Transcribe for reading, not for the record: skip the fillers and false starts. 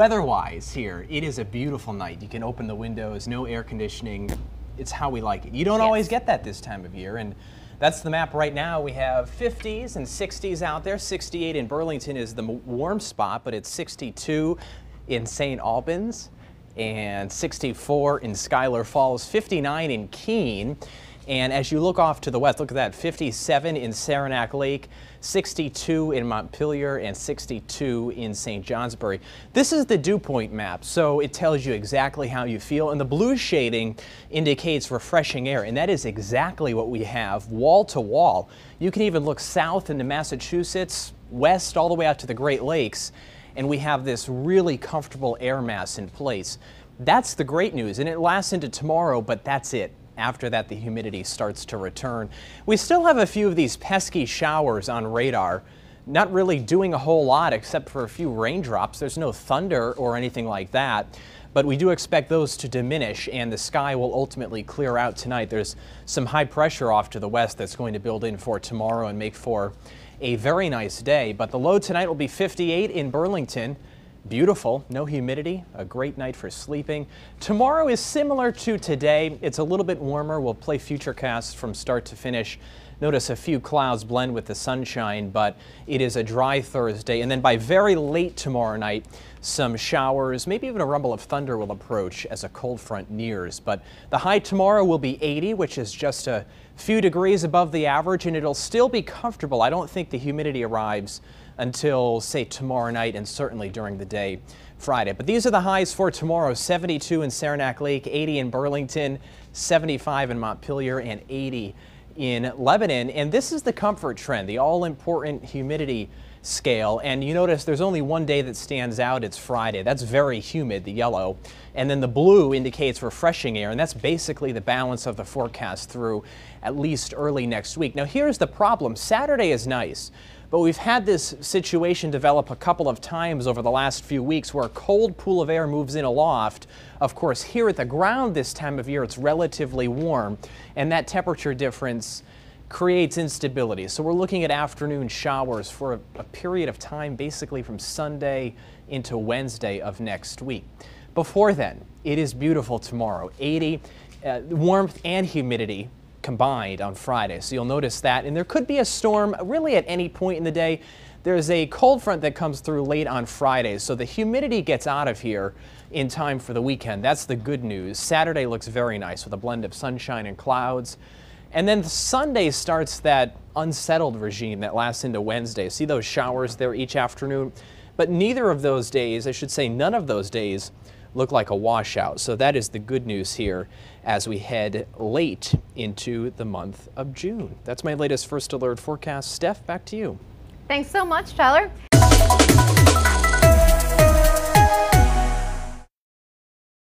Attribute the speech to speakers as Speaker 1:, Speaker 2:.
Speaker 1: Weather-wise here, it is a beautiful night. You can open the windows, no air conditioning. It's how we like it. You don't always get that this time of year, and that's the map right now. We have 50s and 60s out there. 68 in Burlington is the warm spot, but it's 62 in St. Albans and 64 in Schuyler Falls, 59 in Keene. And as you look off to the west, look at that, 57 in Saranac Lake, 62 in Montpelier, and 62 in St. Johnsbury. This is the dew point map, so it tells you exactly how you feel. And the blue shading indicates refreshing air, and that is exactly what we have wall to wall. You can even look south into Massachusetts, west all the way out to the Great Lakes, and we have this really comfortable air mass in place. That's the great news, and it lasts into tomorrow, but that's it. After that, the humidity starts to return. We still have a few of these pesky showers on radar, not really doing a whole lot except for a few raindrops. There's no thunder or anything like that, but we do expect those to diminish and the sky will ultimately clear out tonight. There's some high pressure off to the west that's going to build in for tomorrow and make for a very nice day, but the low tonight will be 58 in Burlington. Beautiful, no humidity, a great night for sleeping. Tomorrow is similar to today. It's a little bit warmer. We'll play Futurecast from start to finish. Notice a few clouds blend with the sunshine, but it is a dry Thursday. And then by very late tomorrow night, some showers, maybe even a rumble of thunder will approach as a cold front nears. But the high tomorrow will be 80, which is just a few degrees above the average, and it'll still be comfortable. I don't think the humidity arrives until, say, tomorrow night and certainly during the day Friday. But these are the highs for tomorrow: 72 in Saranac Lake, 80 in Burlington, 75 in Montpelier, and 80 in Lebanon. And this is the comfort trend, the all-important humidity scale. And you notice there's only one day that stands out. It's Friday. That's very humid, the yellow. And then the blue indicates refreshing air, and that's basically the balance of the forecast through at least early next week. Now, here's the problem. Saturday is nice, but we've had this situation develop a couple of times over the last few weeks where a cold pool of air moves in aloft. Of course, here at the ground this time of year, it's relatively warm, and that temperature difference creates instability. So we're looking at afternoon showers for a period of time, basically from Sunday into Wednesday of next week. Before then, it is beautiful tomorrow. 80, warmth and humidity combined on Friday. So you'll notice that. And there could be a storm really at any point in the day. There's a cold front that comes through late on Friday, so the humidity gets out of here in time for the weekend. That's the good news. Saturday looks very nice with a blend of sunshine and clouds. And then Sunday starts that unsettled regime that lasts into Wednesday. See those showers there each afternoon? But neither of those days, I should say none of those days, look like a washout. So that is the good news here as we head late into the month of June. That's my latest First Alert forecast. Steph, back to you.
Speaker 2: Thanks so much, Tyler.